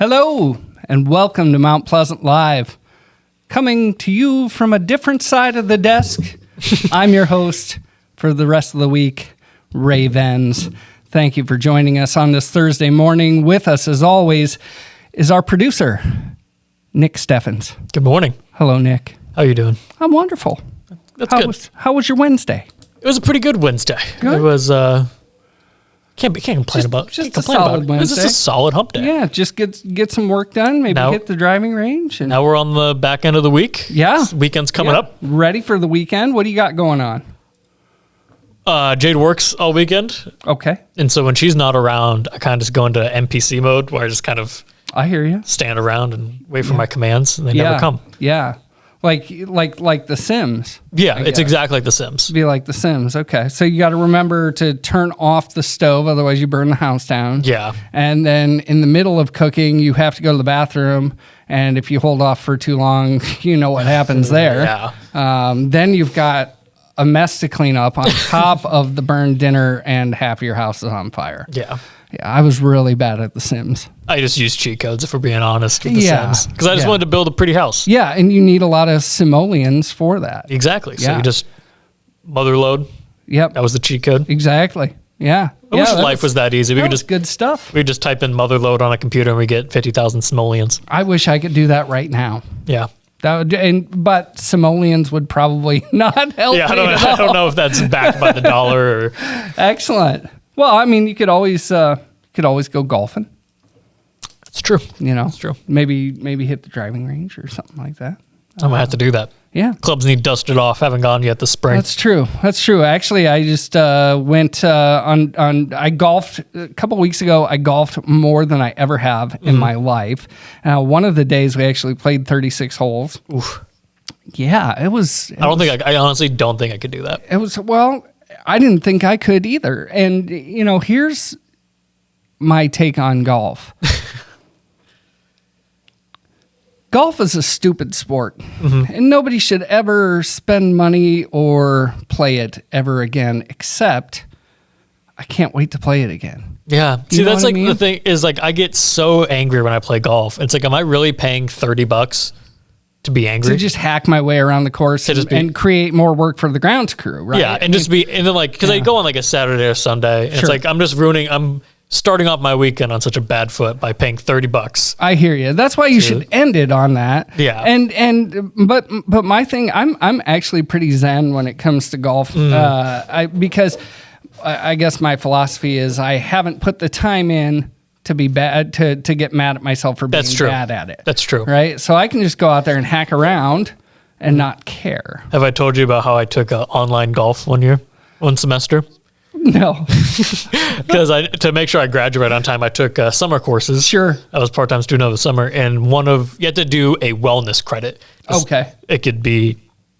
Hello, and welcome to Mount Pleasant Live. Coming to you from a different side of the desk, I'm your host for the rest of the week, Ray Vens. Thank you for joining us on this Thursday morning. With us, as always, is our producer, Nick Steffens. Good morning. Hello, Nick. How are you doing? I'm wonderful. That's good. How was your Wednesday? It was a pretty good Wednesday. Good. It was can't complain about it. Just a solid Wednesday. It was just a solid hump day. Yeah, just get some work done. Maybe hit the driving range. And now we're on the back end of the week. Yeah, This weekend's coming up. Ready for the weekend? What do you got going on? Jade works all weekend. Okay. And so when she's not around, I kind of just go into NPC mode where I just kind of stand around and wait for my commands, and they never come. Yeah. Like The Sims. Yeah, it's exactly like The Sims. Be like The Sims. Okay. So you got to remember to turn off the stove, otherwise you burn the house down. Yeah. And then in the middle of cooking, you have to go to the bathroom. And if you hold off for too long, you know what happens there. Yeah. Then you've got a mess to clean up on top of the burned dinner, and half of your house is on fire. Yeah. Yeah, I was really bad at The Sims. I just use cheat codes, if we're being honest, with The Sims. Because I just wanted to build a pretty house. Yeah, and you need a lot of simoleons for that. Exactly. So Yeah. you just mother load. Yep. That was the cheat code. Exactly. Yeah. I wish life was that easy. We That could was just good stuff. we just type in mother load on a computer and we get 50,000 simoleons. I wish I could do that right now. Yeah. That would, but simoleons would probably not help. Yeah, me at I all. don't know if that's backed by the dollar or Excellent. Well, I mean, you could always go golfing. it's true. You know, It's true. Maybe hit the driving range or something like that. I'm gonna have to do that. Yeah. Clubs need dusted off. Haven't gone yet this spring. That's true. Actually, I just went I golfed a couple weeks ago. I golfed more than I ever have in my life. One of the days we actually played 36 holes. Oof. Yeah, it was. I honestly don't think I could do that. It was, well, I didn't think I could either. And, you know, here's my take on golf. Golf is a stupid sport, and nobody should ever spend money or play it ever again, except I can't wait to play it again. Yeah. You See, know that's what I like mean? the thing is like I get so angry when I play golf. It's like, am I really paying $30 to be angry? To just hack my way around the course and create more work for the grounds crew, right? Yeah, and then like, because I go on like a Saturday or Sunday, and it's like I'm starting off my weekend on such a bad foot by paying $30. I hear you. That's why you should end it on that. Yeah. But my thing, I'm actually pretty zen when it comes to golf, because I guess my philosophy is I haven't put the time in to be bad to get mad at myself for being bad at it. That's true. Right. So I can just go out there and hack around and not care. Have I told you about how I took online golf one semester? No. Because to make sure I graduate on time, I took summer courses. Sure. I was a part-time student over the summer, and you had to do a wellness credit. Okay. It could be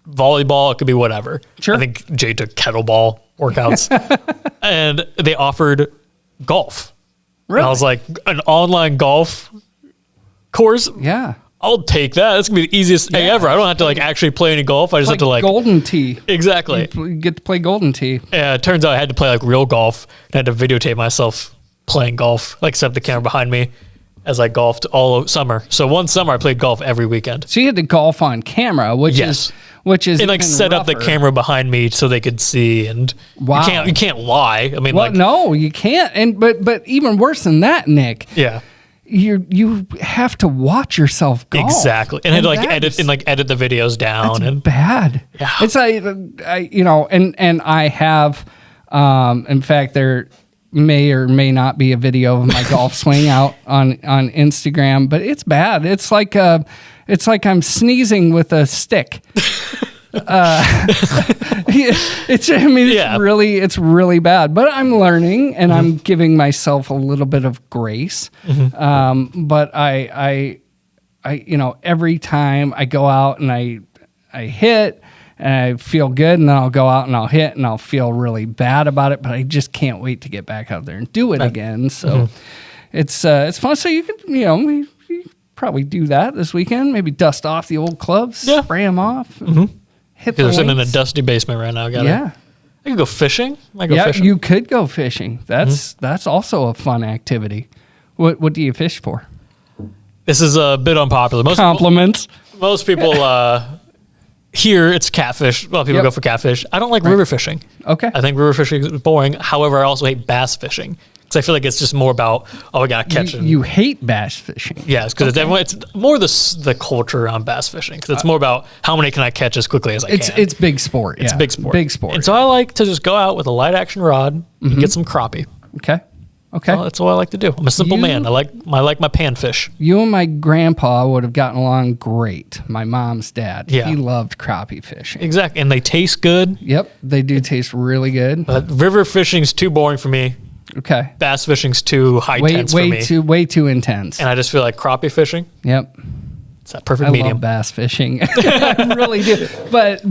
volleyball, it could be whatever. Sure. I think Jay took kettleball workouts, and they offered golf. Really? And I was like, an online golf course? Yeah. I'll take that. That's gonna be the easiest thing ever. I don't have to like actually play any golf. I just have to like golden tee. Exactly. You get to play golden tee. Yeah, it turns out I had to play like real golf. I had to videotape myself playing golf, like set up the camera behind me as I golfed all summer. So one summer I played golf every weekend. So you had to golf on camera, which is and like even set up the rougher. camera behind me so they could see. And Wow. you can't lie. I mean, Well, no, you can't. And but even worse than that, Nick. yeah. You have to watch yourself golf. Exactly, and I had to like that edit the videos down. That's And bad. Yeah. It's and I have, in fact, there may or may not be a video of my golf swing out on Instagram, but it's bad. It's like I'm sneezing with a stick. It's really bad, but I'm learning and I'm giving myself a little bit of grace. But I every time I go out and I hit and I feel good, and then I'll go out and I'll hit and I'll feel really bad about it, but I just can't wait to get back out there and do it again. So it's fun. So you could, you probably do that this weekend, maybe dust off the old clubs, spray them off. Hit the they're sitting in a links. dusty basement right now. I could go fishing. Fishing. You could go fishing. That's also a fun activity. What do you fish for? This is a bit unpopular. Compliments. Most people here, it's catfish. A lot of people go for catfish. I don't like river fishing. Okay. I think river fishing is boring. However, I also hate bass fishing because I feel like it's just more about, we got to catch it. You hate bass fishing. Yes, because it's more the culture around bass fishing because it's more about how many can I catch as quickly as I can. It's big sport. It's big sport. Big sport. And so I like to just go out with a light action rod and get some crappie. Okay. Okay. Well, that's what I like to do. I'm a simple man. I like my panfish. You and my grandpa would have gotten along great. My mom's dad. Yeah. He loved crappie fishing. Exactly. And they taste good. Yep. They do taste really good. But river fishing's too boring for me. Okay. Bass fishing's too high tense for me. Way too intense. And I just feel like crappie fishing. Yep. It's that perfect I medium. love bass fishing. I really do. But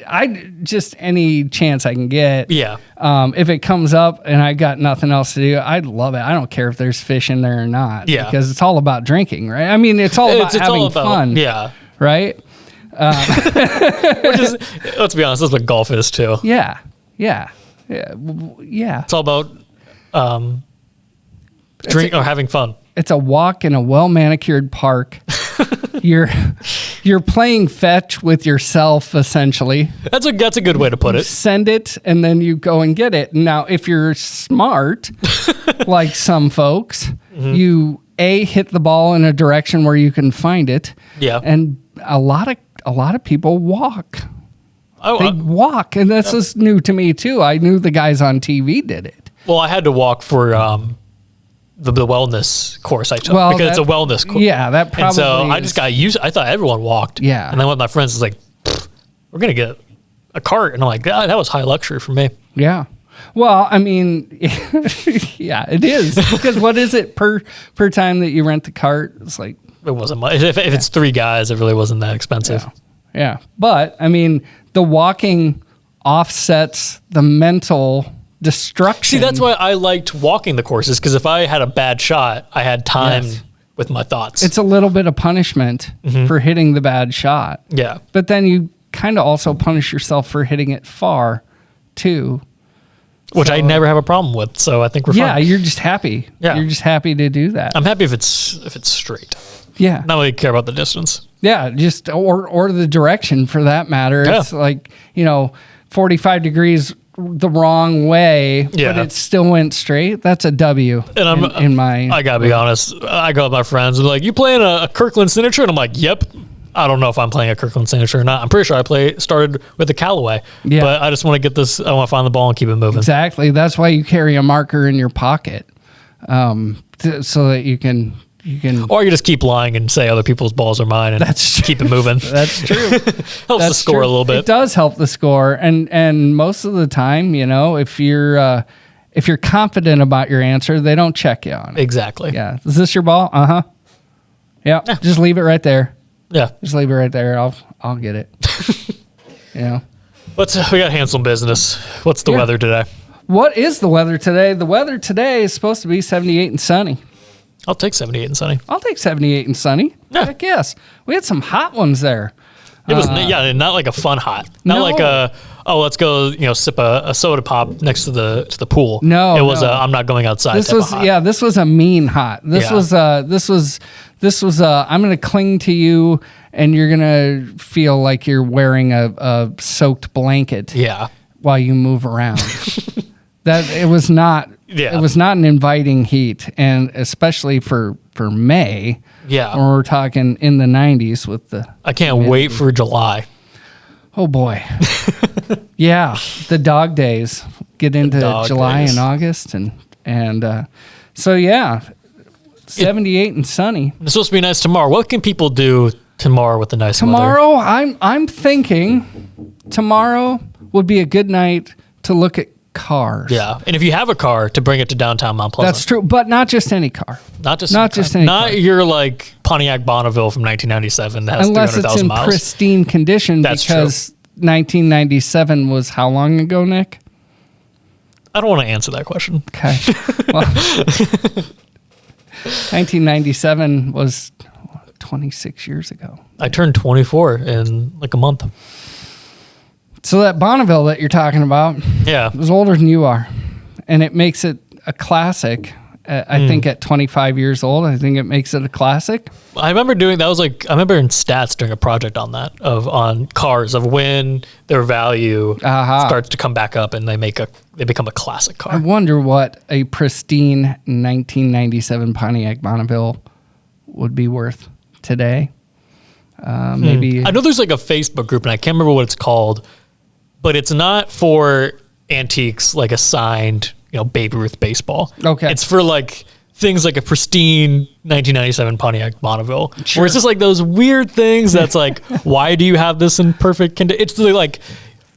I just any chance I can get. Yeah. If it comes up and I got nothing else to do, I'd love it. I don't care if there's fish in there or not. Yeah. Because it's all about drinking, right? I mean, it's all about having fun. Yeah. Right? Which is, let's be honest, that's what golf is too. Yeah. Yeah. Yeah. It's all about having fun. It's a walk in a well-manicured park. You're playing fetch with yourself, essentially. That's a good way to put it. Send it, and then you go and get it. Now, if you're smart, like some folks, you hit the ball in a direction where you can find it. Yeah. And a lot of people walk. Oh, They walk, and this is new to me too. I knew the guys on TV did it. well, I had to walk for the wellness course I took because it's a wellness course. Yeah, that probably. And so I just got used. I thought everyone walked. Yeah. And then with my friends, it's like, we're gonna get a cart, and I'm like, that was high luxury for me. Yeah. Well, I mean, yeah, it is because what is it per time that you rent the cart? It's like It wasn't much. If it's 3 guys, it really wasn't that expensive. Yeah. But I mean, the walking offsets the mental destruction. See, that's why I liked walking the courses because if I had a bad shot, I had time with my thoughts. It's a little bit of punishment for hitting the bad shot. Yeah. But then you kind of also punish yourself for hitting it far, too. Which I never have a problem with, so I think we're fine. Yeah, you're just happy. Yeah. You're just happy to do that. I'm happy if it's straight. Yeah. Not really care about the distance. Yeah, just or the direction for that matter. Yeah. It's like, 45 degrees the wrong way, but it still went straight. That's a W. And I gotta be honest. I go with my friends and like, you playing a Kirkland signature? And I'm like, yep. I don't know if I'm playing a Kirkland signature or not. I'm pretty sure I started with the Callaway. Yeah. But I just want to get this. I want to find the ball and keep it moving. Exactly. That's why you carry a marker in your pocket, so that you can. Or you just keep lying and say other people's balls are mine and keep it moving. That's true. Helps the score a little bit. It does help the score, and most of the time, if you're confident about your answer, they don't check you on it. Exactly. Yeah. Is this your ball? Uh-huh. Yeah. Just leave it right there. Yeah. Just leave it right there. I'll get it. We got handsome business. What's the weather today? What is the weather today? The weather today is supposed to be 78 and sunny. I'll take 78 and sunny. I'll take 78 and sunny. Yeah. Heck yes. We had some hot ones there. It was not like a fun hot. Not No. like let's go sip a soda pop next to the pool. No, it was no. I'm not going outside. This type was of hot. this was a mean hot. This was I'm going to cling to you and you're going to feel like you're wearing a soaked blanket while you move around. It was not an inviting heat, and especially for May. Yeah. When we're talking in the 90s with the I can't wait for July. Oh boy. Yeah, the dog days. Get into July and August and so yeah. 78 and sunny. It's supposed to be nice tomorrow. What can people do tomorrow with the nice weather? Tomorrow, I'm thinking tomorrow would be a good night to look at cars. Yeah, and if you have a car, to bring it to downtown Mount Pleasant. That's true, but not just any car. Not your like Pontiac Bonneville from 1997 that has unless 300,000 it's in miles. pristine condition. That's because 1997 was how long ago, Nick? I don't want to answer that question. Okay. Well, 1997 was 26 years ago. I turned 24 in like a month. So that Bonneville that you're talking about Yeah. is older than you are, and it makes it a classic I think at 25 years old, I think it makes it a classic. I remember doing that. I remember in stats doing a project on that on cars of when their value starts to come back up and they become a classic car. I wonder what a pristine 1997 Pontiac Bonneville would be worth today. Maybe I know there's like a Facebook group and I can't remember what it's called, but it's not for antiques like a signed, Babe Ruth baseball. Okay. It's for like things like a pristine 1997 Pontiac Bonneville, Sure. where it's just like those weird things that's like, why do you have this in perfect condition? It's really like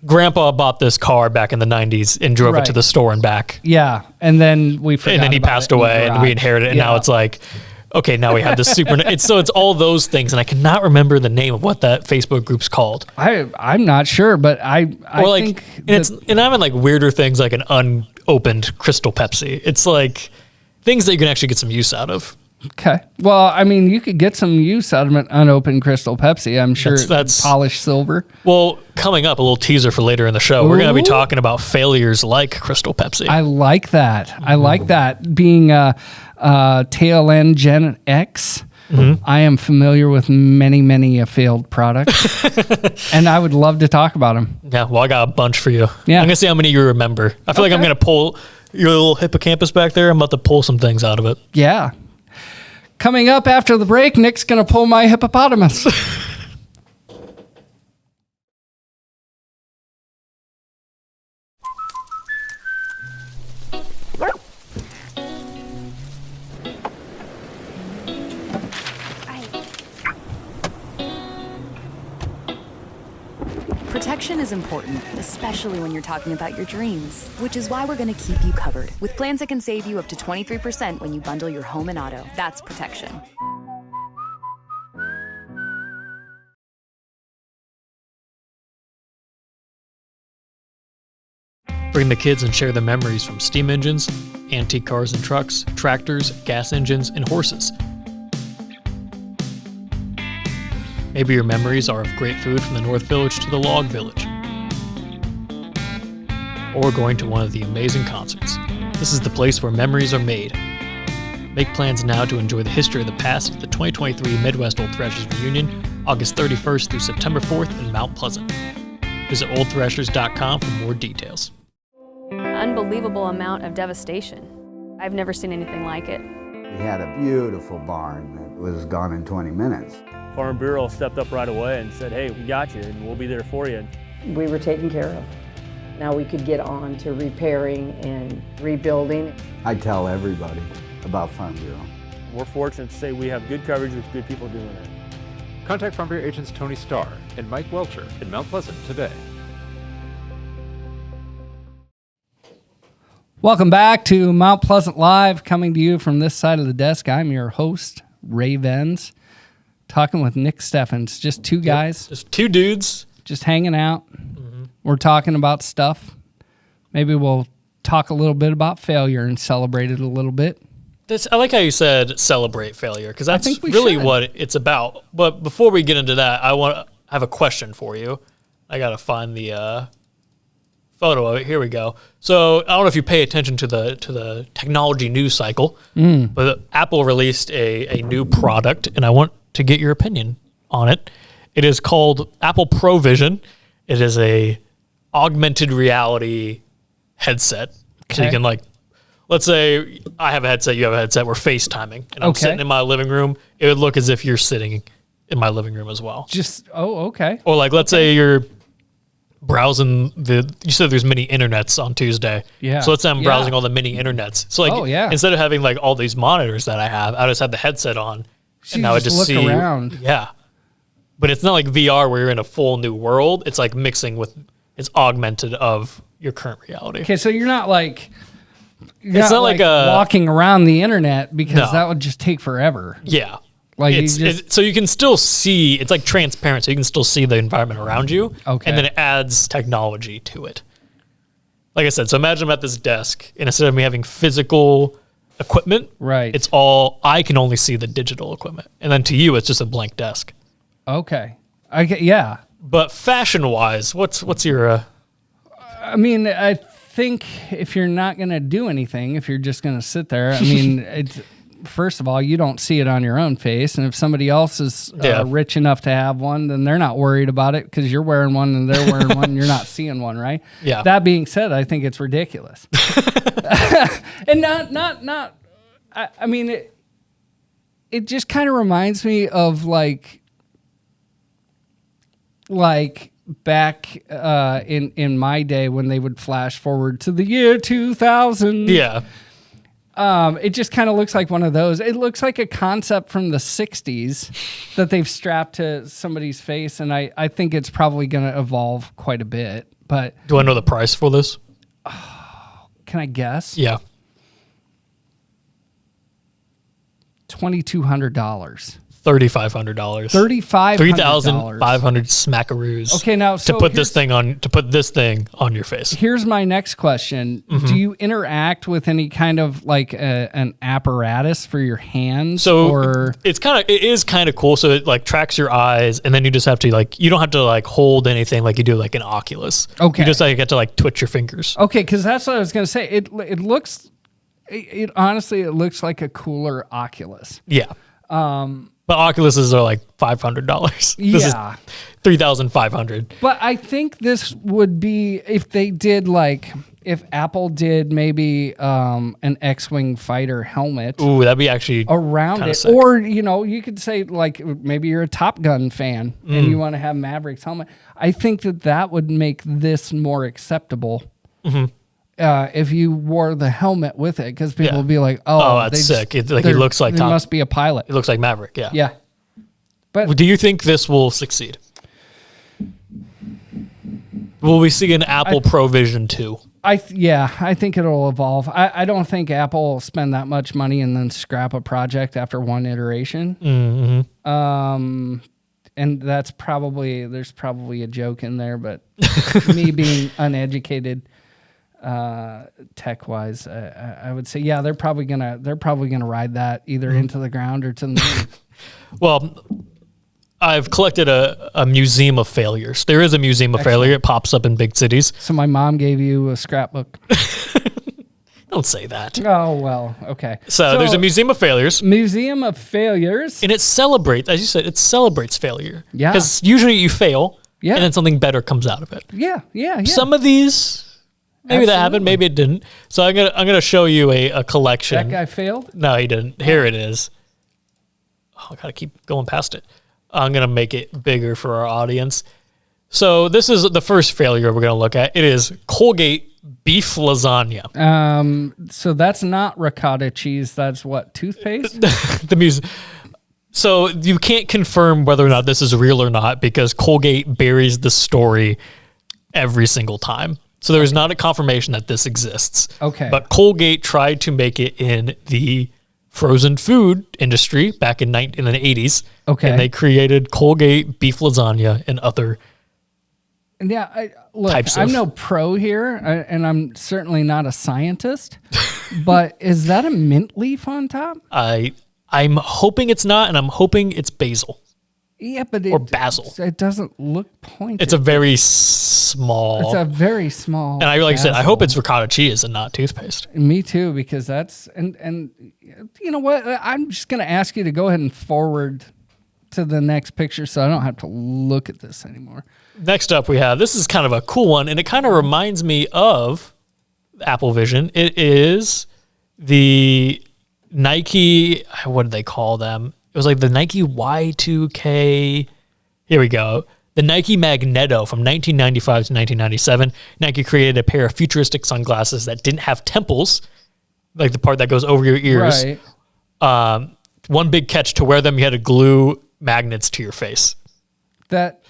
Grandpa bought this car back in the 90s and drove it to the store and back. Yeah. And then we forgot And then he about passed it in the away and garage. we inherited it. And now it's like, okay, now we have this super. It's all those things, and I cannot remember the name of what that Facebook group's called. I'm not sure, but I think and I'm in like weirder things like an unopened Crystal Pepsi. It's like things that you can actually get some use out of. okay. Well, I mean, you could get some use out of an unopened Crystal Pepsi. I'm sure That's polished silver. Well, coming up, a little teaser for later in the show. We're going to be talking about failures like Crystal Pepsi. I like that. I like that. Being tail end Gen X, I am familiar with many a failed product, and I would love to talk about them. Yeah, well, I got a bunch for you. Yeah. I'm going to see how many you remember. I feel like I'm going to pull your little hippocampus back there. I'm about to pull some things out of it. Yeah. Coming up after the break, Nick's going to pull my hippopotamus. Protection is important, especially when you're talking about your dreams, which is why we're going to keep you covered with plans that can save you up to 23% when you bundle your home and auto. That's protection. Bring the kids and share the memories from steam engines, antique cars and trucks, tractors, gas engines, and horses. Maybe your memories are of great food from the North Village to the Log Village, or going to one of the amazing concerts. This is the place where memories are made. Make plans now to enjoy the history of the past at the 2023 Midwest Old Thrashers Reunion, August 31st through September 4th in Mount Pleasant. Visit oldthrashers.com for more details. Unbelievable amount of devastation. I've never seen anything like it. We had a beautiful barn that was gone in 20 minutes. Farm Bureau stepped up right away and said, hey, we got you and we'll be there for you. We were taken care of. Now we could get on to repairing and rebuilding. I tell everybody about Farm Bureau. We're fortunate to say we have good coverage with good people doing it. Contact Farm Bureau agents Tony Starr and Mike Welcher in Mount Pleasant today. Welcome back to Mount Pleasant Live, coming to you from this side of the desk. I'm your host, Ray Vens, talking with Nick Steffens. Just two guys. Just two dudes. Just hanging out. We're talking about stuff. Maybe we'll talk a little bit about failure and celebrate it a little bit. I like how you said celebrate failure, because that's really what it's about. But before we get into that, I have a question for you. I got to find the photo of it. Here we go. So I don't know if you pay attention to the technology news cycle, but Apple released a new product, and I want to get your opinion on it. It is called Apple Pro Vision. It is a augmented reality headset. Okay. So you can let's say I have a headset, you have a headset, we're FaceTiming, and I'm sitting in my living room. It would look as if you're sitting in my living room as well. Okay. Or let's say you're browsing you said there's mini internets on Tuesday. Yeah. So let's say I'm browsing all the mini internets. So instead of having all these monitors that I have, I just have the headset on. So and I would just look see around. Yeah. But it's not like VR where you're in a full new world. It's like mixing with, it's augmented of your current reality. Okay, so you're not it's not like walking around the internet, because that would just take forever. Yeah. Like so you can still see, it's like transparent, so you can still see the environment around you. Okay. And then it adds technology to it. Like I said, so imagine I'm at this desk, and instead of me having physical equipment, right, it's all, I can only see the digital equipment. And then to you, it's just a blank desk. Okay. Yeah. But fashion-wise, what's your... I mean, I think if you're not going to do anything, if you're just going to sit there, I mean, it's, first of all, you don't see it on your own face. And if somebody else is rich enough to have one, then they're not worried about it because you're wearing one and they're wearing one and you're not seeing one, right? Yeah. That being said, I think it's ridiculous. And I mean, it just kind of reminds me of like back in my day when they would flash forward to the year 2000. Yeah. It just kind of looks like one of those. It looks like a concept from the 60s that they've strapped to somebody's face, and I think it's probably going to evolve quite a bit. But do I know the price for this? Can I guess? Yeah. $2,200. $3,500. $3,500. 3,500 smackaroos. Okay, now to put this thing on your face. Here's my next question: do you interact with any kind of like an apparatus for your hands? So or it is kind of cool. So it like tracks your eyes, and then you just have to like you don't have to like hold anything like you do like an Oculus. Okay, you just like get to like twitch your fingers. Okay, because that's what I was gonna say. It looks. It honestly, it looks like a cooler Oculus. Yeah. But Oculuses are like $500. This is $3,500. But I think this would be if they did like if Apple did maybe an X-Wing fighter helmet. Ooh, that'd be actually around it. Sick. Or you could say like maybe you're a Top Gun fan and you want to have Maverick's helmet. I think that would make this more acceptable. Mm-hmm. If you wore the helmet with it, because people will be like, "Oh, that's sick!" He looks like He must be a pilot. It looks like Maverick. Yeah. Yeah. But do you think this will succeed? Will we see an Apple Pro Vision 2? I think it'll evolve. I don't think Apple will spend that much money and then scrap a project after one iteration. Mm-hmm. And there's probably a joke in there, but me being uneducated. Tech wise, I would say, they're probably gonna ride that either into the ground or to the moon. Well, I've collected a museum of failures. There is a museum of failure. It pops up in big cities. So my mom gave you a scrapbook. Don't say that. Oh, well, okay. So there's a museum of failures. Museum of failures. And it celebrates, as you said, it celebrates failure. Yeah. Because usually you fail, and then something better comes out of it. Yeah. Some of these... Maybe that happened. Maybe it didn't. So I'm gonna show you a collection. That guy failed? No, he didn't. Here it is. Oh, I gotta keep going past it. I'm gonna make it bigger for our audience. So this is the first failure we're gonna look at. It is Colgate beef lasagna. So that's not ricotta cheese. That's what, toothpaste? So you can't confirm whether or not this is real or not because Colgate buries the story every single time. So there is not a confirmation that this exists. Okay. But Colgate tried to make it in the frozen food industry back in the 80s. Okay. And they created Colgate beef lasagna and other types of... I'm no pro here, and I'm certainly not a scientist, but is that a mint leaf on top? I'm hoping it's not, and I'm hoping it's basil. Yeah, but or basil. It doesn't look pointed. It's a very small. It's a very small. And I said, I hope it's ricotta cheese and not toothpaste. Me too, because that's and you know what? I'm just gonna ask you to go ahead and forward to the next picture, so I don't have to look at this anymore. Next up, we have this is kind of a cool one, and it kind of reminds me of Apple Vision. It is the Nike. What did they call them? It was like the Nike Y2K. Here we go. The Nike Magneto from 1995 to 1997. Nike created a pair of futuristic sunglasses that didn't have temples, like the part that goes over your ears. Right. One big catch: to wear them, you had to glue magnets to your face. That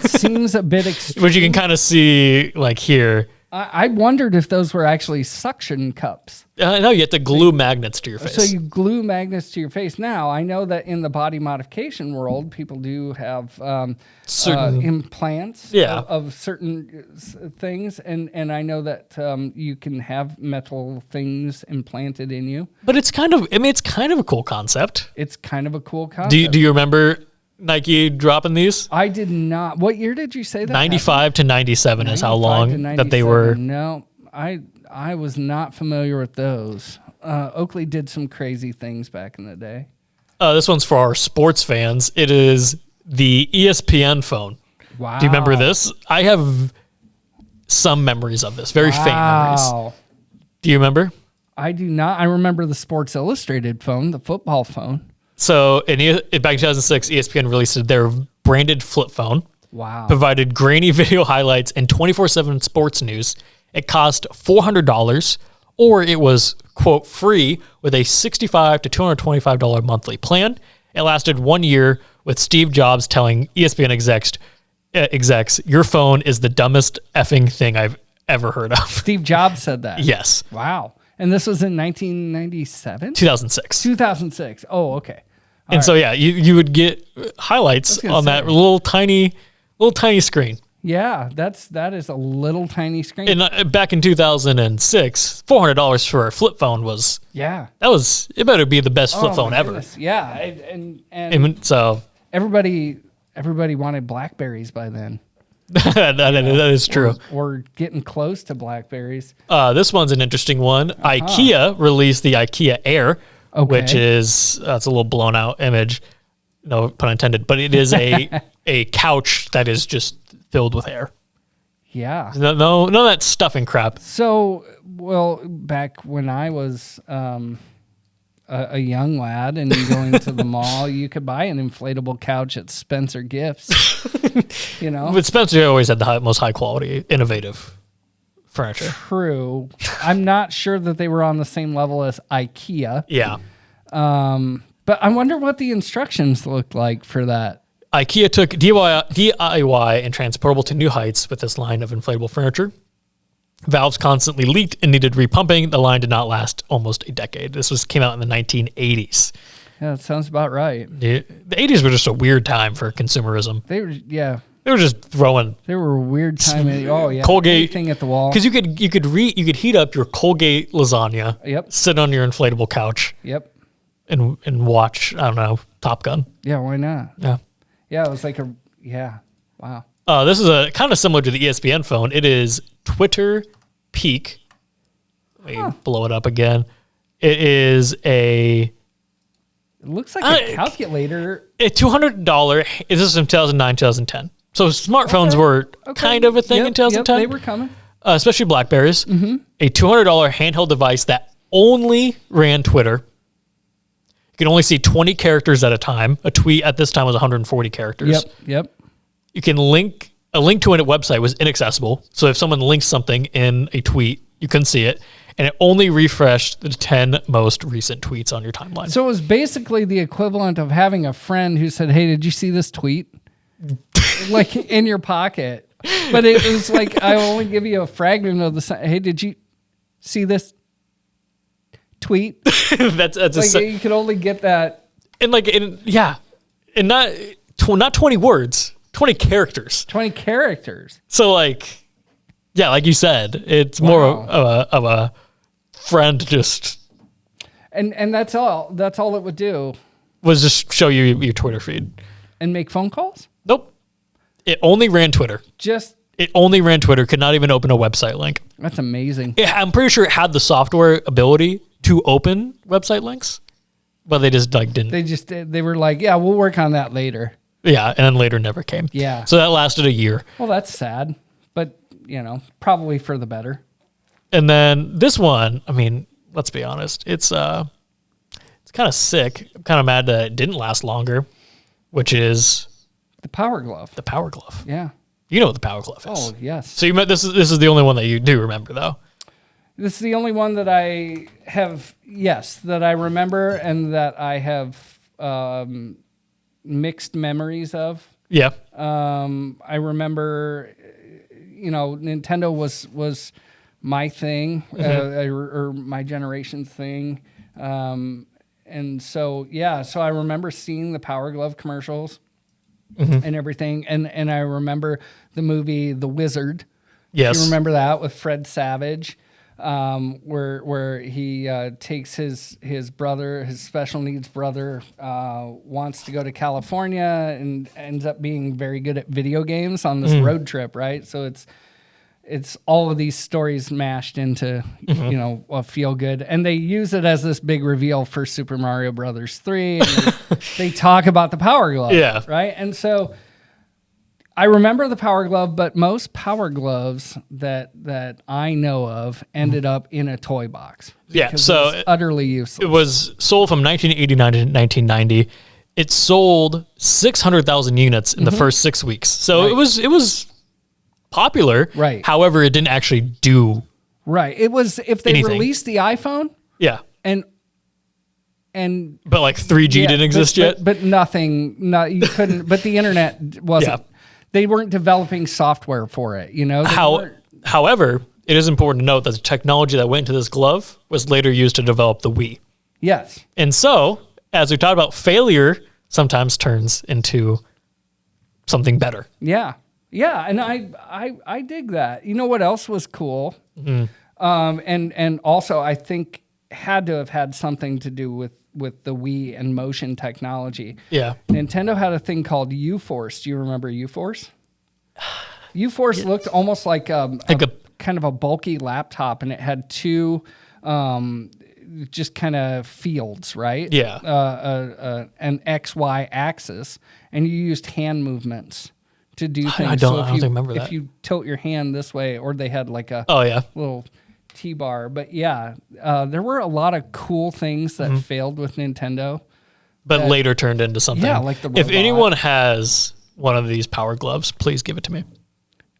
seems a bit extreme. Which you can kind of see, like here. I wondered if those were actually suction cups. No, you have to glue magnets to your face. So you glue magnets to your face. Now, I know that in the body modification world, people do have certain implants of certain things. And I know that you can have metal things implanted in you. But it's kind of a cool concept. It's kind of a cool concept. Do you remember Nike dropping these? I did not. What year did you say that? 95 to 97 is how long that they were. No, I was not familiar with those. Oakley did some crazy things back in the day. This one's for our sports fans. It is the ESPN phone. Wow. Do you remember this? I have some memories of this, very faint memories. Do you remember? I do not. I remember the Sports Illustrated phone, the football phone. So back in 2006, ESPN released their branded flip phone. Wow. Provided grainy video highlights and 24/7 sports news. It cost $400, or it was, quote, free with a $65 to $225 monthly plan. It lasted 1 year, with Steve Jobs telling ESPN execs, your phone is the dumbest effing thing I've ever heard of. Steve Jobs said that? Yes. Wow. And this was in 1997? 2006. 2006. Oh, okay. So, yeah, you would get highlights on that little tiny screen. Yeah, that is a little tiny screen. And back in 2006, $400 for a flip phone was... Yeah. It better be the best flip phone ever. Goodness. Yeah. And so... Everybody wanted Blackberries by then. that is true. Or getting close to Blackberries. This one's an interesting one. IKEA released the IKEA Air, which is it's a little blown out image, no pun intended, but it is a couch that is just filled with air. Yeah. No, none of that stuffing crap. So, well, back when I was a young lad and going to the mall, you could buy an inflatable couch at Spencer Gifts. But Spencer always had the most high quality, innovative furniture. True. I'm not sure that they were on the same level as IKEA. Yeah. But I wonder what the instructions looked like for that. IKEA took DIY and transportable to new heights with this line of inflatable furniture. Valves constantly leaked and needed repumping. The line did not last almost a decade. This came out in the 1980s. Yeah, that sounds about right. The 80s were just a weird time for consumerism. They were just throwing. They were a weird time. Colgate thing at the wall. Because you could heat up your Colgate lasagna. Yep. Sit on your inflatable couch. Yep. And watch, I don't know, Top Gun. Yeah, why not? Yeah. Yeah, it was like wow. This is a kind of similar to the ESPN phone. It is Twitter Peak. Let me blow it up again. It is It looks like a calculator. A $200. This is from 2009, 2010. So smartphones were kind of a thing in 2010. They were coming. Especially Blackberries. Mm-hmm. A $200 handheld device that only ran Twitter. You can only see 20 characters at a time. A tweet at this time was 140 characters. Yep. You can link to a website was inaccessible. So if someone links something in a tweet, you couldn't see it. And it only refreshed the 10 most recent tweets on your timeline. So it was basically the equivalent of having a friend who said, hey, did you see this tweet? Like in your pocket. But it was like, I only give you a fragment of the, hey, did you see this tweet? that's like you could only get that. And and not 20 words, 20 characters. 20 characters. So like you said, it's more of a friend just. And that's all it would do. Was just show you your Twitter feed. And make phone calls? Nope. It only ran Twitter. It only ran Twitter. Could not even open a website link. That's amazing. I'm pretty sure it had the software ability to open website links, but they just didn't. They were like, yeah, we'll work on that later. Yeah, and then later never came. Yeah. So that lasted a year. Well, that's sad, but probably for the better. And then this one, I mean, let's be honest, it's kind of sick. I'm kind of mad that it didn't last longer, which is the Power Glove. The Power Glove. Yeah. You know what the Power Glove is. Oh, yes. So this is the only one that you do remember, though. This is the only one that I have, that I remember and that I have mixed memories of. Yeah. I remember, Nintendo was my thing, or my generation's thing. And so I remember seeing the Power Glove commercials and everything. And I remember the movie The Wizard. Yes. You remember that with Fred Savage? Where he takes his brother, his special needs brother, wants to go to California and ends up being very good at video games on this road trip, right? So it's all of these stories mashed into, a feel good. And they use it as this big reveal for Super Mario Brothers 3. And they talk about the Power Glove. Yeah. Right. And so I remember the Power Glove, but most Power Gloves that I know of ended up in a toy box. Yeah. So it was utterly useless. It was sold from 1989 to 1990. It sold 600,000 units in the first 6 weeks. So it was popular. Right. However, it didn't actually do. Right. It was if they released the iPhone. Yeah. And but like 3G didn't exist yet. But nothing. No, you couldn't. But the internet wasn't. Yeah. They weren't developing software for it. However, it is important to note that the technology that went into this glove was later used to develop the Wii. Yes. And so, as we talked about, failure sometimes turns into something better. Yeah. Yeah. And I dig that. You know what else was cool? Mm-hmm. And also I think had to have had something to do with the Wii and motion technology. Yeah. Nintendo had a thing called U-Force. Do you remember U-Force? U-Force looked almost like a kind of a bulky laptop, and it had two just kind of fields, right? Yeah. An XY axis, and you used hand movements to do things. I don't remember that. If you tilt your hand this way, or they had like a little T-bar. But yeah, there were a lot of cool things that failed with Nintendo. But later turned into something. Yeah, like the robot. If anyone has one of these Power Gloves, please give it to me.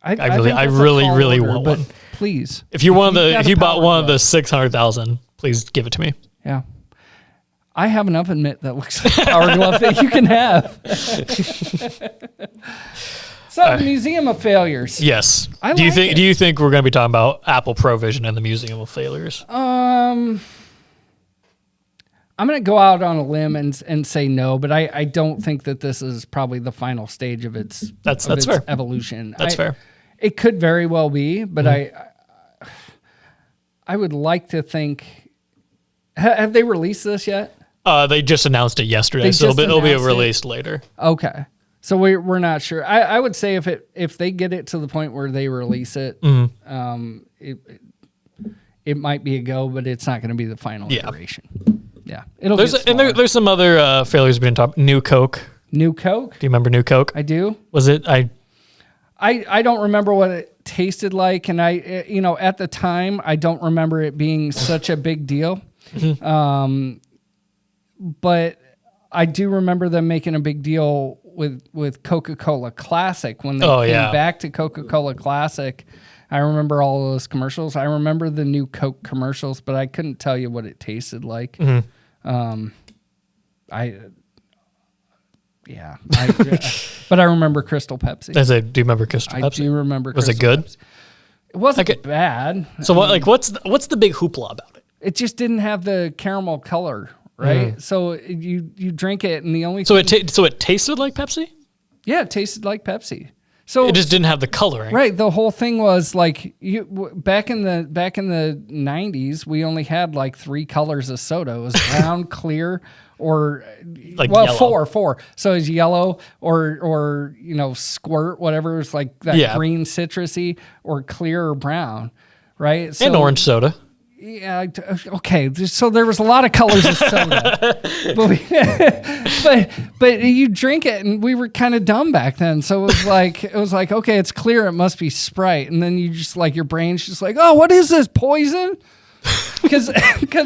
I really want one. Please. If you bought one of the 600,000, please give it to me. Yeah. I have an oven mitt that looks like a Power Glove that you can have. So, the Museum of Failures. Yes. Do you think we're going to be talking about Apple Provision and the Museum of Failures? I'm going to go out on a limb and say no, but I don't think that this is probably the final stage of its fair. evolution. That's fair. It could very well be, but I would like to think. Have they released this yet? They just announced it yesterday, so it'll be released later. Okay, so we're not sure. I would say if they get it to the point where they release it, it might be a go, but it's not going to be the final iteration. Yeah, there's some other failures being talked. New Coke. New Coke. Do you remember New Coke? I do. Was it I don't remember what it tasted like, and at the time I don't remember it being such a big deal. But I do remember them making a big deal with Coca-Cola Classic when they came back to Coca-Cola Classic. I remember all those commercials. I remember the new Coke commercials, but I couldn't tell you what it tasted like. But I remember Crystal Pepsi. Do you remember Crystal Pepsi? I do remember. Was it good? Pepsi. It wasn't bad. So what's the big hoopla about it? It just didn't have the caramel color, right? So you drink it, and the only so it tasted like Pepsi. Yeah, it tasted like Pepsi. So it just didn't have the coloring, right? The whole thing was like back in the 90s, we only had like 3 colors of soda. It was brown, clear, or yellow. four. So it's yellow or squirt, whatever. It was like that green citrusy, or clear or brown, right? So, and orange soda. Yeah. Okay. So there was a lot of colors of soda, but you drink it, and we were kind of dumb back then. So it was like, okay, it's clear. It must be Sprite. And then you just like, your brain's just like, oh, what is this, poison? Because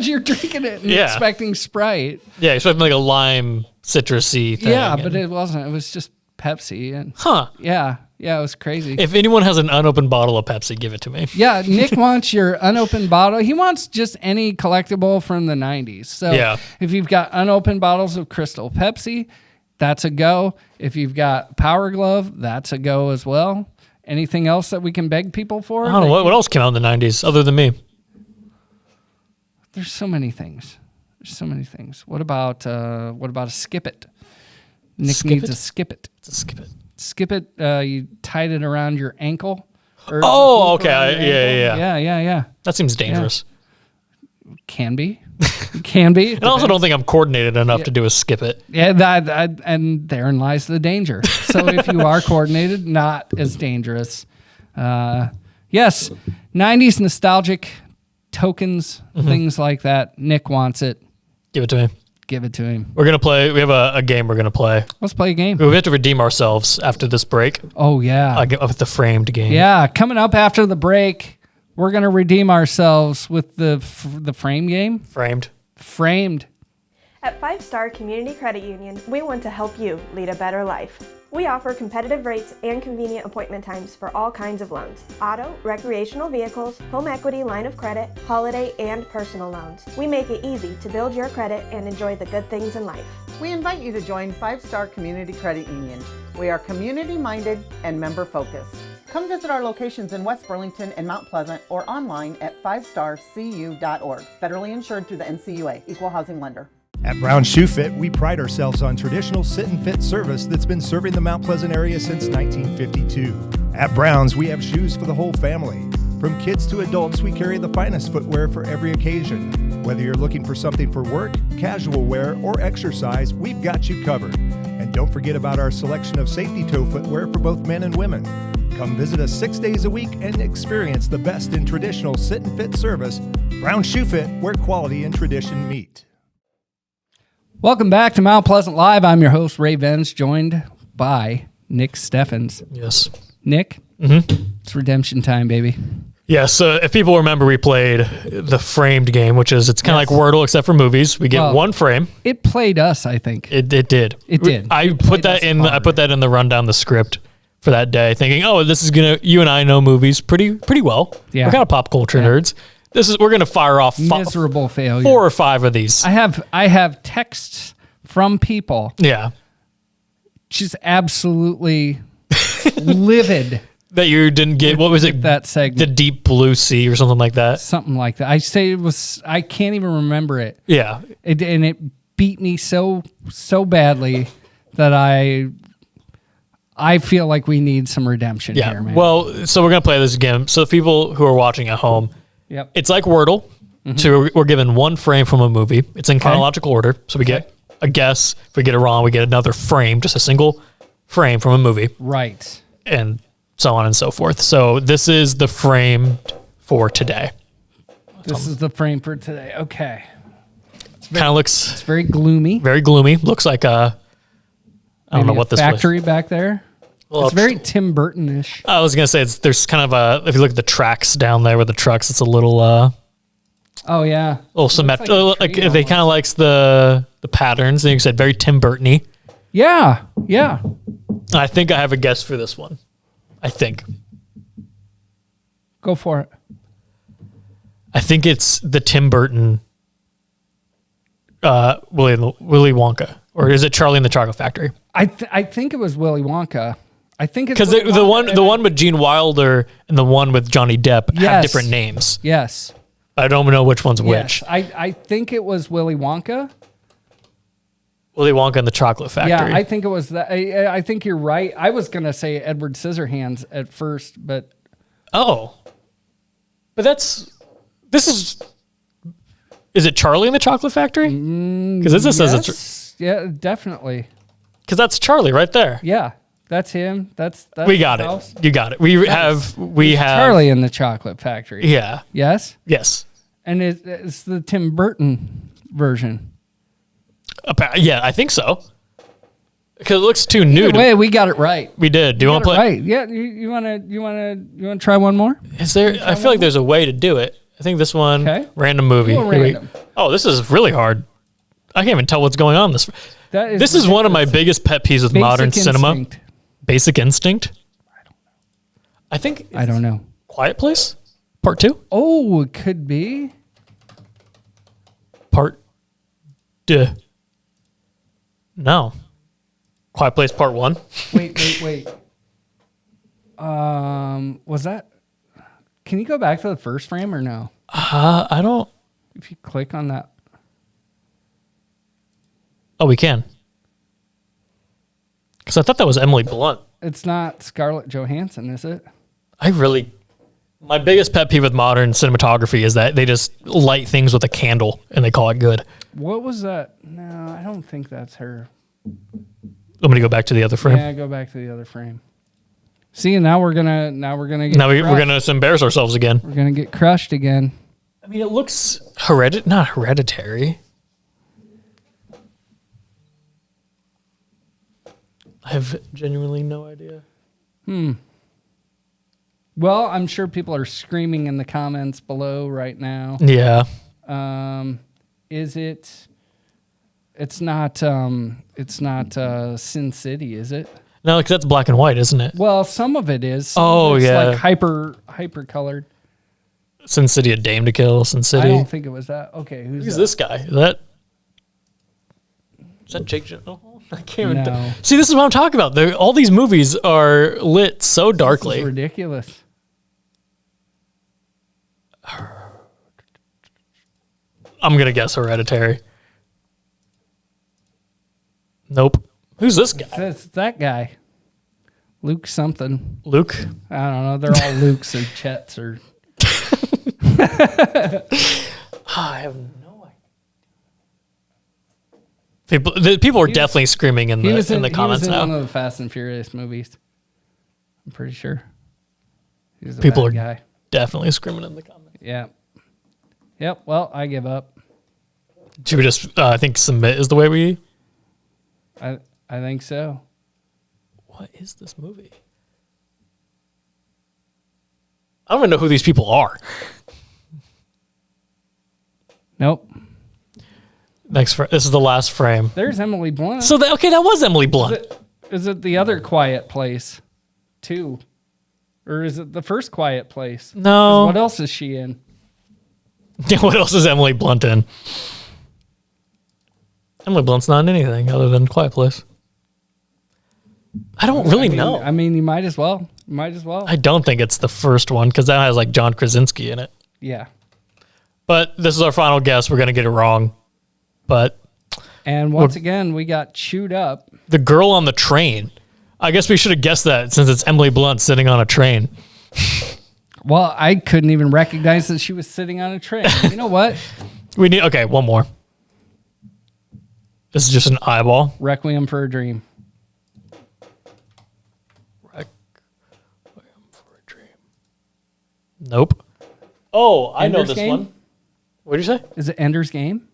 you're drinking it and expecting Sprite. Yeah, expecting like a lime citrusy thing. Yeah, but it wasn't. It was just Pepsi. And yeah, it was crazy. If anyone has an unopened bottle of Pepsi, give it to me. Yeah, Nick wants your unopened bottle. He wants just any collectible from the 90s. So if you've got unopened bottles of Crystal Pepsi, that's a go. If you've got Power Glove, that's a go as well. Anything else that we can beg people for? I don't know. What else came out in the 90s other than me? There's so many things. What about a Skip It? Nick needs a Skip It. It's a Skip It. Skip It. You tied it around your ankle. Okay. Yeah. That seems dangerous. Yeah. Can be. And I also don't think I'm coordinated enough to do a Skip It. Yeah, and therein lies the danger. So if you are coordinated, not as dangerous. Yes, 90s nostalgic tokens, things like that. Nick wants it. Give it to me. Give it to him. We're going to play. We have a game we're going to play. Let's play a game. We have to redeem ourselves after this break. Oh, yeah. With the framed game. Yeah, coming up after the break, we're going to redeem ourselves with the frame game. Framed. At 5 Star Community Credit Union, we want to help you lead a better life. We offer competitive rates and convenient appointment times for all kinds of loans: auto, recreational vehicles, home equity, line of credit, holiday, and personal loans. We make it easy to build your credit and enjoy the good things in life. We invite you to join 5 Star Community Credit Union. We are community-minded and member-focused. Come visit our locations in West Burlington and Mount Pleasant or online at 5starcu.org. Federally insured through the NCUA, Equal Housing Lender. At Brown Shoe Fit, we pride ourselves on traditional sit and fit service that's been serving the Mount Pleasant area since 1952. At Brown's, we have shoes for the whole family. From kids to adults, we carry the finest footwear for every occasion. Whether you're looking for something for work, casual wear, or exercise, we've got you covered. And don't forget about our selection of safety toe footwear for both men and women. Come visit us 6 days a week and experience the best in traditional sit and fit service. Brown Shoe Fit, where quality and tradition meet. Welcome back to Mount Pleasant Live. I'm your host, Ray Vens, joined by Nick Steffens. Yes. Nick, it's redemption time, baby. Yeah, so if people remember, we played the framed game, which is, it's kind of like Wordle, except for movies. We get one frame. It played us, I think. It did. It did. I put that in the rundown, the script for that day, thinking, oh, this is you and I know movies pretty well. Yeah. We're kind of pop culture nerds. We're going to fire off miserable failure. 4 or 5 of these. I have texts from people. Yeah. Just absolutely livid. That you didn't get, what was it? That segment. The Deep Blue Sea or something like that. Something like that. I can't even remember it. Yeah. And it beat me so badly that I feel like we need some redemption here, man. Well, so we're going to play this game. So the people who are watching at home, it's like Wordle. So we're given one frame from a movie. It's in chronological order. So we get a guess. If we get it wrong, we get another frame, just a single frame from a movie. Right. And so on and so forth. So this is the frame for today. This is the frame for today. Okay. Kind of looks... It's very gloomy. Very gloomy. Looks like I don't know what this factory back there. Well, it's very Tim Burton-ish. I was going to say, there's kind of if you look at the tracks down there with the trucks, it's a little... oh, yeah. A little symmetrical. Like they kind of likes the patterns. And you said very Tim Burton-y. Yeah. I think I have a guess for this one. I think. Go for it. I think it's the Tim Burton Willy Wonka. Or is it Charlie and the Chocolate Factory? I think it was Willy Wonka. I think it's because the one with Gene Wilder and the one with Johnny Depp have different names. Yes. I don't know which one's which. I think it was Willy Wonka. Willy Wonka and the Chocolate Factory. Yeah, I think it was that. I think you're right. I was going to say Edward Scissorhands at first, but... Oh. But this is... Is it Charlie and the Chocolate Factory? Because this says it's... Yeah, definitely. Because that's Charlie right there. Yeah, that's him. That's we got it. House. You got it. We have Charlie in the Chocolate Factory. Yeah. Yes? Yes. And it's the Tim Burton version. Yeah, I think so. Because it looks too new. Wait, we got it right. We did. Do you want to play? Right. Yeah. You want to try one more? Is there? I feel like there's a way to do it. I think this one. Okay. Random movie. Random. Oh, this is really hard. I can't even tell what's going on. This is one of my biggest pet peeves with modern cinema. Basic Instinct. I think. I don't know. Quiet Place, Part 2. Oh, it could be. Part. No. Quiet Place Part 1. Wait. Was that... Can you go back to the first frame or no? I don't... If you click on that... Oh, we can. Because I thought that was Emily Blunt. It's not Scarlett Johansson, is it? My biggest pet peeve with modern cinematography is that they just light things with a candle and they call it good. What was that? No, I don't think that's her. I'm going to go back to the other frame. Yeah, go back to the other frame. See, now we're gonna get we're gonna embarrass ourselves again. We're gonna get crushed again. I mean, it looks not hereditary. I have genuinely no idea. Well, I'm sure people are screaming in the comments below right now. Yeah. Is it? It's not Sin City, is it? No, because that's black and white, isn't it? Well, some of it is. Some Oh, of it's yeah. like hyper colored. Sin City, A Dame to Kill, Sin City. I don't think it was that. Okay, Who's this guy? Is that Jake Gyllenhaal? I can't even No. See, this is what I'm talking about. All these movies are lit so darkly. This is ridiculous. I'm going to guess Hereditary. Nope. Who's this guy? It's that guy. Luke something. Luke? I don't know. They're all Lukes or Chets or... I have no idea. People are definitely screaming in the comments now. He was in one of the Fast and Furious movies. I'm pretty sure. He's the People bad are guy. definitely screaming in the comments. Yeah. Yep. Well, I give up. Should we just, I think, submit is the way we... I think so. What is this movie? I don't even know who these people are. Nope. This is the last frame. There's Emily Blunt. So, that was Emily Blunt. Is it the other Quiet Place, too? Or is it the first Quiet Place? No. What else is she in? What else is Emily Blunt in? Emily Blunt's not in anything other than Quiet Place. I don't really know. I mean, you might as well. I don't think it's the first one because that has like John Krasinski in it. Yeah. But this is our final guess. We're going to get it wrong. And once again, we got chewed up. The girl on the train. I guess we should have guessed that since it's Emily Blunt sitting on a train. Well, I couldn't even recognize that she was sitting on a train. You know what? Okay, one more. This is just an eyeball. Requiem for a Dream. Nope. Oh, I know Ender's this Game? one. What did you say? Is it Ender's Game?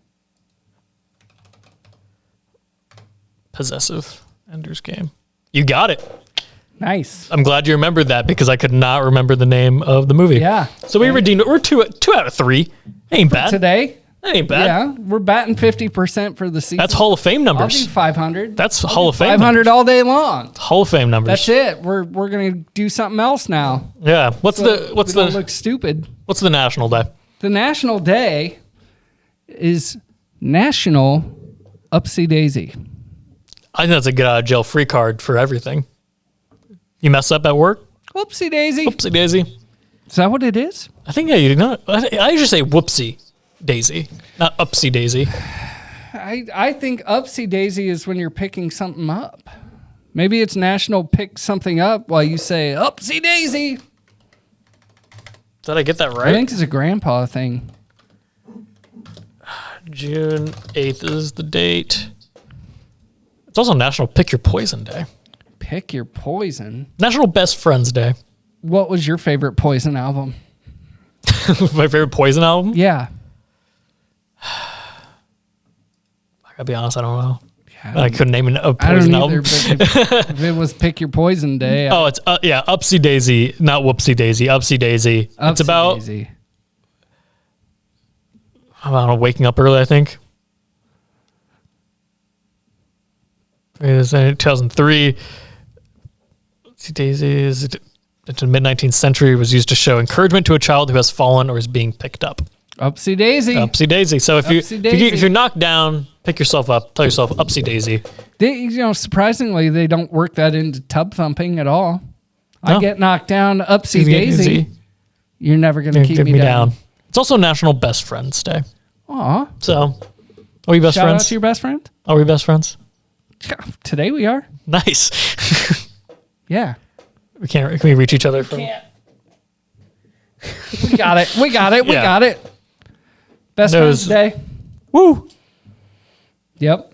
Possessive. Ender's Game. You got it. Nice. I'm glad you remembered that because I could not remember the name of the movie. Yeah. So we redeemed it. We're two out of 3. Ain't bad. Today? That ain't bad. Yeah. We're batting 50% for the season. That's Hall of Fame I'll numbers. do 500. That's Hall of Fame 500 numbers. all day long. Hall of Fame numbers. That's it. We're going to do something else now. Yeah. What's We don't look stupid. What's the national day? The national day is National Upsy Daisy. I think that's a get out of jail free card for everything. You mess up at work? Whoopsie daisy. Whoopsie daisy. Is that what it is? I think you know. I usually say whoopsie daisy, not upsy daisy. I think upsy daisy is when you're picking something up. Maybe it's National Pick Something Up while you say upsy daisy. Did I get that right? I think it's a grandpa thing. June 8th is the date. It's also National Pick Your Poison Day. Pick Your Poison? National Best Friends Day. What was your favorite Poison album? My favorite Poison album? Yeah. I gotta be honest, I don't know. Yeah, I couldn't name a Poison I don't either, album. but if it was Pick Your Poison Day. Oh, it's Upsy Daisy, not Whoopsie Daisy. Upsy Daisy. It's about Daisy. I don't know, waking up early, I think. It was in 2003. Upsy Daisy is into the mid-19th century. Was used to show encouragement to a child who has fallen or is being picked up. Upsy Daisy. Upsy Daisy. So if you're knocked down, pick yourself up. Tell yourself Upsy Daisy. Surprisingly, they don't work that into tub thumping at all. No. I get knocked down, Upsy Daisy. You're never going to keep me down. It's also National Best Friends Day. Aw. So, are we best Shout friends? out to your best friend? Are we best friends? Today we are. Nice. Yeah. Can we reach each other from? We got it. We got it. We Yeah. got it. Best That friends was- day. Woo. Yep.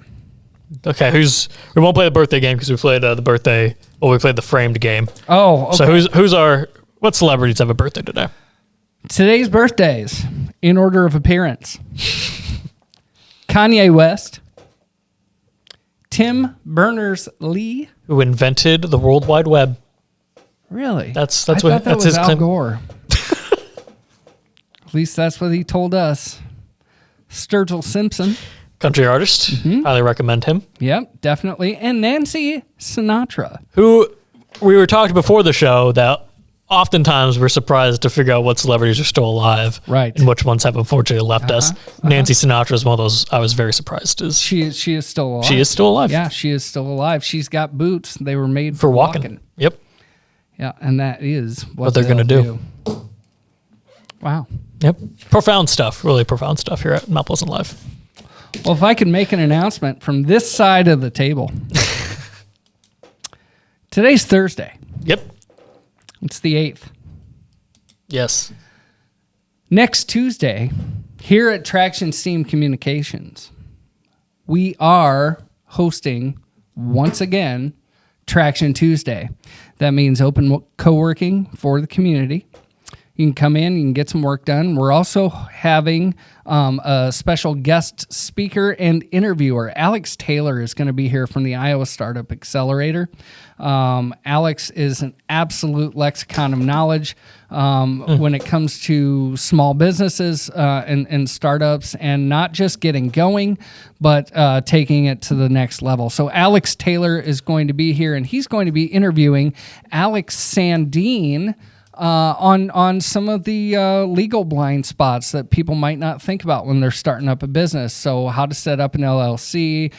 Okay, we won't play the birthday game because we played we played the framed game. Oh, okay. So what celebrities have a birthday today? Today's birthdays, in order of appearance. Kanye West, Tim Berners-Lee, who invented the World Wide Web. Really? That's I thought that was his Al claim. Gore. At least that's what he told us. Sturgill Simpson. Country artist. Highly recommend him. Yep, definitely. And Nancy Sinatra. Who we were talking before the show that oftentimes we're surprised to figure out what celebrities are still alive. Right. And which ones have unfortunately left us. Nancy Sinatra is one of those I was very surprised. She is still alive. She is still alive. Yeah, she is still alive. She's got boots. They were made for walking. Yep. Yeah, and that is what they're going to do. Wow. Yep. Profound stuff. Really profound stuff here at Mount Pleasant Live. Well, if I could make an announcement from this side of the table. Today's Thursday. Yep. It's the 8th. Yes. Next Tuesday, here at Traction Steam Communications, we are hosting, once again, Traction Tuesday. That means open co-working for the community. You can come in, you can get some work done. We're also having a special guest speaker and interviewer. Alex Taylor is going to be here from the Iowa Startup Accelerator. Alex is an absolute lexicon of knowledge when it comes to small businesses and startups, and not just getting going, but taking it to the next level. So Alex Taylor is going to be here, and he's going to be interviewing Alex Sandine on some of the legal blind spots that people might not think about when they're starting up a business. So how to set up an LLC,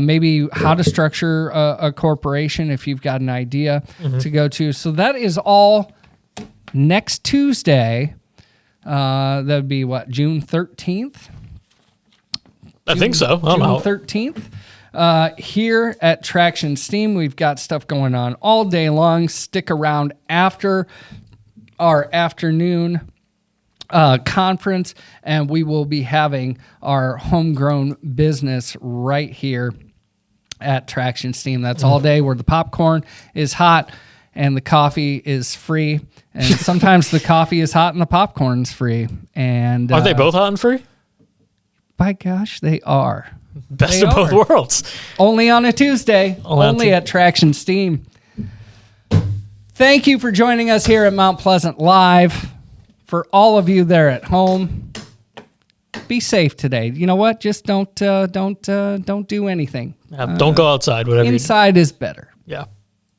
maybe how to structure a corporation if you've got an idea to go to. So that is all next Tuesday. That would be what, June 13th? I think so. June 13th. Here at Traction Steam, we've got stuff going on all day long. Stick around after our afternoon conference, and we will be having our homegrown business right here at Traction Steam. That's all day, where the popcorn is hot and the coffee is free. And sometimes the coffee is hot and the popcorn's free. And aren't they both hot and free? By gosh, they are. Best of both worlds. Only on a Tuesday. Only at Traction Steam. Thank you for joining us here at Mount Pleasant Live. For all of you there at home, be safe today. You know what? Just don't do anything. Don't go outside. Whatever. Inside is better. Yeah.